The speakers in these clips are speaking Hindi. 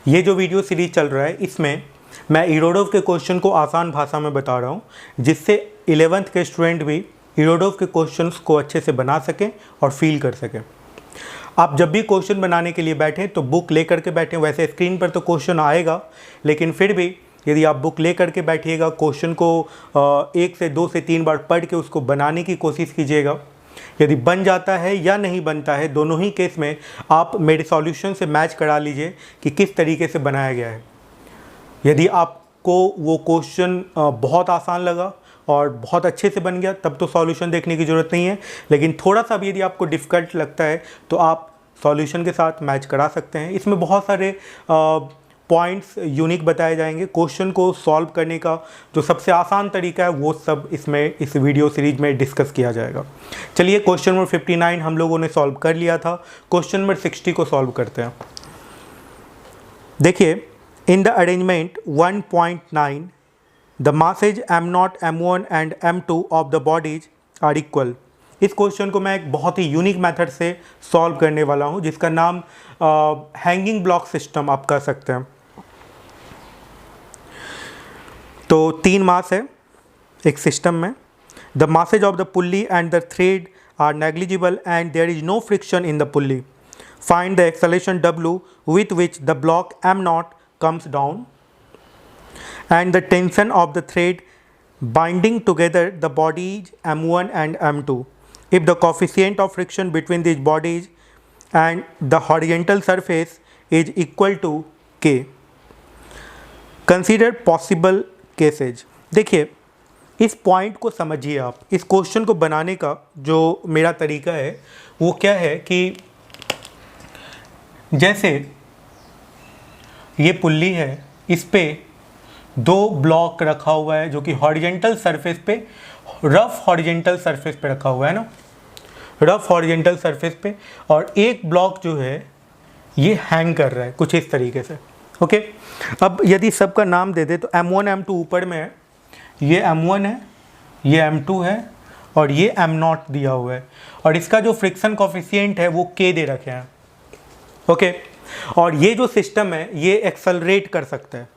ये जो वीडियो सीरीज चल रहा है इसमें मैं इरोडोव के क्वेश्चन को आसान भाषा में बता रहा हूँ, जिससे 11th के स्टूडेंट भी इरोडोव के क्वेश्चंस को अच्छे से बना सकें और फील कर सकें। आप जब भी क्वेश्चन बनाने के लिए बैठें तो बुक ले करके बैठें। वैसे स्क्रीन पर तो क्वेश्चन आएगा, लेकिन फिर भी यदि आप बुक ले करके बैठिएगा, क्वेश्चन को 1 से 2 से 3 बार पढ़ के उसको बनाने की कोशिश कीजिएगा। यदि बन जाता है या नहीं बनता है, दोनों ही केस में आप मेरे सॉल्यूशन से मैच करा लीजिए कि किस तरीके से बनाया गया है। यदि आपको वो क्वेश्चन बहुत आसान लगा और बहुत अच्छे से बन गया, तब तो सॉल्यूशन देखने की ज़रूरत नहीं है। लेकिन थोड़ा सा भी यदि आपको डिफ़िकल्ट लगता है तो आप सॉल्यूशन के साथ मैच करा सकते हैं। इसमें बहुत सारे पॉइंट्स यूनिक बताए जाएंगे। क्वेश्चन को सॉल्व करने का जो सबसे आसान तरीका है वो सब इसमें इस वीडियो सीरीज में डिस्कस किया जाएगा। चलिए, क्वेश्चन नंबर 59 हम लोगों ने सॉल्व कर लिया था। क्वेश्चन नंबर 60 को सॉल्व करते हैं। देखिए, in the arrangement 1.9 the masses m0, m1 and m2 of the bodies are equal. इस क्वेश्चन को मैं एक बहुत ही यूनिक मेथड से सॉल्व करने वाला हूं, जिसका नाम हैंगिंग ब्लॉक सिस्टम आप कह सकते हैं। तो 3 मास है एक सिस्टम में। The masses of the pulley and the thread are negligible and there is no friction in the pulley. Find the acceleration w with which the block m0 comes down and the tension of the thread binding together the bodies m1 and m2 if the coefficient of friction between these bodies and the horizontal surface is equal to k. Consider possible cases. देखिए, इस पॉइंट को समझिए आप। इस क्वेश्चन को बनाने का जो मेरा तरीका है वो क्या है कि जैसे ये पुल्ली है, इस पे 2 ब्लॉक रखा हुआ है जो कि हॉरिजेंटल सरफेस पे, रफ हॉरिजेंटल सरफेस पे रखा हुआ है ना, रफ हॉरिजेंटल सरफेस पे, और एक ब्लॉक जो है ये हैंग कर रहा है कुछ इस तरीके से। ओके, अब यदि सबका नाम दे दे तो m1 m2 ऊपर में है, ये m1 है, ये m2 है और ये m0 दिया हुआ है, और इसका जो फ्रिक्शन कॉफिशिएंट है वो k दे रखे हैं। ओके, और ये जो सिस्टम है ये एक्सेलरेट कर सकता है।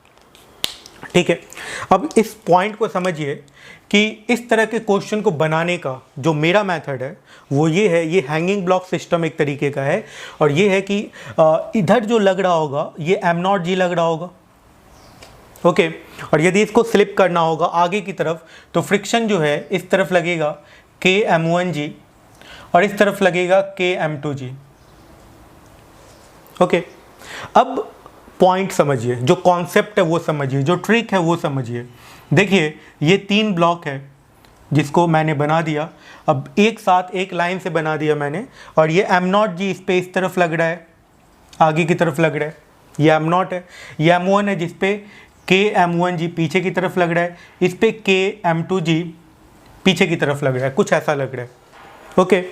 ठीक है, अब इस पॉइंट को समझिए कि इस तरह के क्वेश्चन को बनाने का जो मेरा मेथड है वो ये है। ये हैंगिंग ब्लॉक सिस्टम एक तरीके का है, और ये है कि इधर जो लग रहा होगा ये m0g लग रहा होगा। ओके, और यदि इसको स्लिप करना होगा आगे की तरफ तो फ्रिक्शन जो है इस तरफ लगेगा km1g और इस तरफ लगेगा km2g। ओके, अब पॉइंट समझिए, जो कॉन्सेप्ट है वो समझिए, जो ट्रिक है वो समझिए। देखिए, ये 3 ब्लॉक है जिसको मैंने बना दिया। अब एक साथ एक लाइन से बना दिया मैंने, और ये m0g इस पे इस तरफ लग रहा है, आगे की तरफ लग रहा है, ये m0 है। ये m1 है जिस पे km1g पीछे की तरफ लग रहा है, इस पे km2g पीछे की तरफ लग रहा है, कुछ ऐसा लग रहा है। ओके,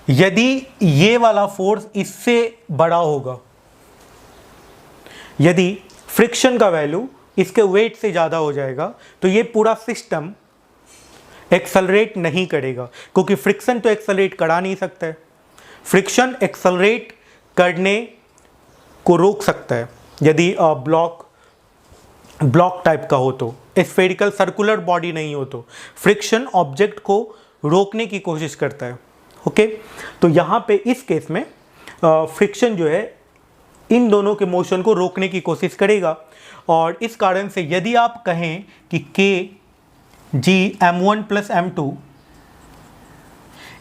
यदि ये वाला फोर्स इससे बड़ा होगा, यदि फ्रिक्शन का वैल्यू इसके वेट से ज़्यादा हो जाएगा, तो ये पूरा सिस्टम एक्सेलरेट नहीं करेगा, क्योंकि फ्रिक्शन तो एक्सेलरेट करा नहीं सकता है। फ्रिक्शन एक्सेलरेट करने को रोक सकता है यदि ब्लॉक टाइप का हो तो, स्फेरिकल सर्कुलर बॉडी नहीं हो तो फ्रिक्शन ऑब्जेक्ट को रोकने की कोशिश करता है। ओके, तो यहाँ पे इस केस में फ्रिक्शन जो है इन दोनों के मोशन को रोकने की कोशिश करेगा, और इस कारण से यदि आप कहें कि kg m1 प्लस m2,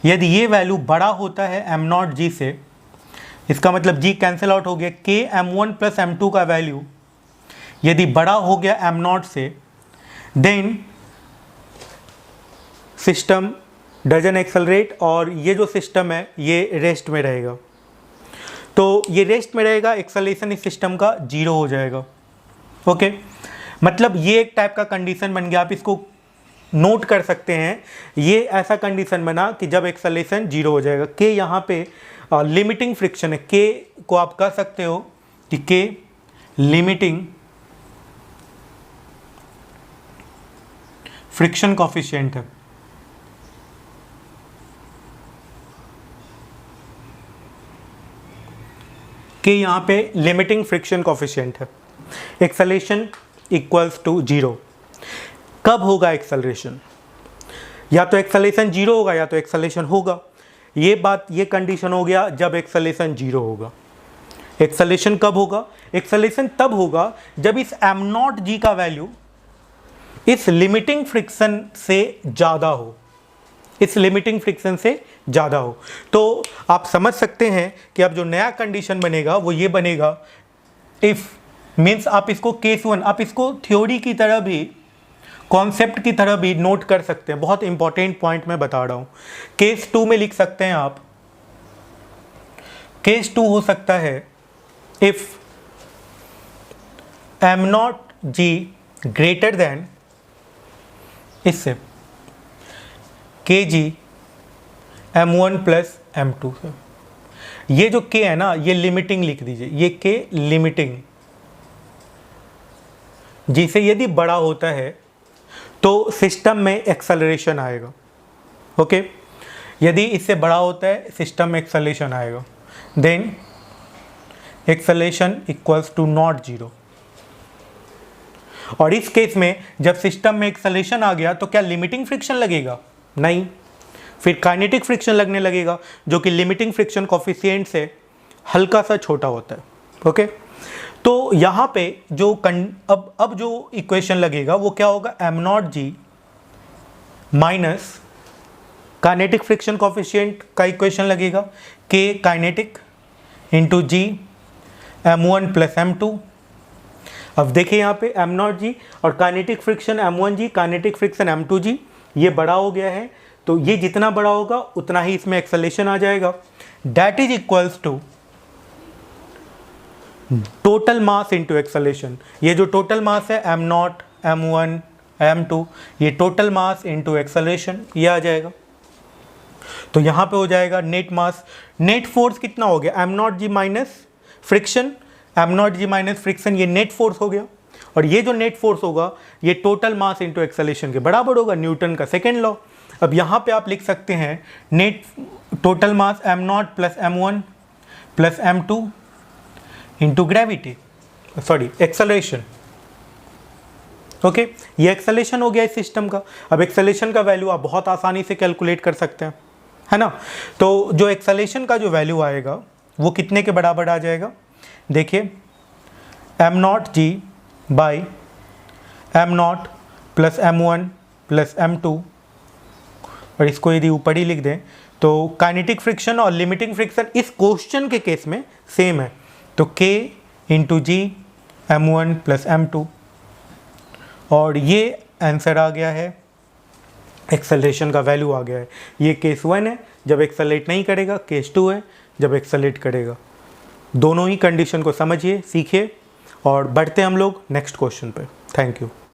यदि ये वैल्यू बड़ा होता है m0g से, इसका मतलब g कैंसिल आउट हो गया, km1 प्लस m2 का वैल्यू यदि बड़ा हो गया m0 से, देन सिस्टम डजन एक्सेलरेट, और ये जो सिस्टम है ये रेस्ट में रहेगा। तो ये रेस्ट में रहेगा, एक्सेलरेशन इस सिस्टम का 0 हो जाएगा। ओके, मतलब ये एक टाइप का कंडीशन बन गया। आप इसको नोट कर सकते हैं, ये ऐसा कंडीशन बना कि जब एक्सेलरेशन 0 हो जाएगा। के यहाँ पे लिमिटिंग फ्रिक्शन है, के को आप कह सकते हो कि के लिमिटिंग फ्रिक्शन कॉफिशिएंट है। कि यहाँ पे लिमिटिंग फ्रिक्शन कोफिशिएंट है, एक्सेलरेशन इक्वल्स टू 0। कब होगा एक्सेलरेशन? या तो एक्सेलरेशन 0 होगा या तो एक्सेलरेशन होगा। ये कंडीशन हो गया जब एक्सेलरेशन 0 होगा। एक्सेलरेशन कब होगा? एक्सेलरेशन तब होगा जब इस m0g का वैल्यू इस लिमिटिंग फ्रिक्शन से ज़्यादा हो, इस लिमिटिंग फ्रिक्शन से ज़्यादा हो। तो आप समझ सकते हैं कि अब जो नया कंडीशन बनेगा वो ये बनेगा, इफ़ मीन्स आप इसको केस 1, आप इसको थ्योरी की तरह भी, कॉन्सेप्ट की तरह भी नोट कर सकते हैं। बहुत इंपॉर्टेंट पॉइंट मैं बता रहा हूँ। केस 2 में लिख सकते हैं आप, केस 2 हो सकता है इफ़ m0g ग्रेटर देन इससे kg m1 प्लस m2 से। ये जो k है ना, ये लिमिटिंग लिख दीजिए, ये k लिमिटिंग, जिसे यदि बड़ा होता है तो सिस्टम में एक्सेलरेशन आएगा। ओके, यदि इससे बड़ा होता है सिस्टम में एक्सेलरेशन आएगा, then acceleration equals to not 0। और इस केस में जब सिस्टम में एक्सेलरेशन आ गया तो क्या लिमिटिंग फ्रिक्शन लगेगा? नहीं, फिर काइनेटिक फ्रिक्शन लगने लगेगा, जो कि लिमिटिंग फ्रिक्शन कोफिशिएंट से हल्का सा छोटा होता है। ओके, तो यहाँ पे जो अब जो इक्वेशन लगेगा वो क्या होगा? m0g minus kinetic friction coefficient का इक्वेशन लगेगा, k kinetic into g m1 plus m2। अब देखिए यहाँ पे m0g और kinetic friction m1g, kinetic friction m2g, ये बड़ा हो गया है, तो ये जितना बड़ा होगा उतना ही इसमें एक्सेलरेशन आ जाएगा। That is equals to total mass into acceleration. ये जो टोटल मास है m0, m1, m2, ये टोटल मास इंटू एक्सेलरेशन, ये आ जाएगा। तो यहाँ पे हो जाएगा नेट मास, नेट फोर्स कितना हो गया? m0g minus friction, m0g minus friction, ये नेट फोर्स हो गया। और ये जो नेट फोर्स होगा ये टोटल मास इंटू एक्सेलरेशन के बराबर होगा, न्यूटन का सेकेंड लॉ। अब यहाँ पे आप लिख सकते हैं net total mass m0 plus m1 plus m2 into gravity, sorry acceleration. Okay, ये एक्सेलरेशन हो गया इस सिस्टम का। अब एक्सेलरेशन का वैल्यू आप बहुत आसानी से कैलकुलेट कर सकते हैं, है ना। तो जो एक्सेलरेशन का जो वैल्यू आएगा वो कितने के बराबर आ जाएगा? देखिए m0g by m0 plus m1 plus m2, और इसको यदि ऊपर ही लिख दें तो काइनेटिक फ्रिक्शन और लिमिटिंग फ्रिक्शन इस क्वेश्चन के केस में सेम है, तो k इंटू जी m1 प्लस m2, और ये आंसर आ गया है, एक्सेलरेशन का वैल्यू आ गया है। ये केस 1 है जब एक्सेलरेट नहीं करेगा, केस 2 है जब एक्सेलरेट करेगा। दोनों ही कंडीशन को समझिए, सीखिए, और बढ़ते हम लोग नेक्स्ट क्वेश्चन पे। Thank you.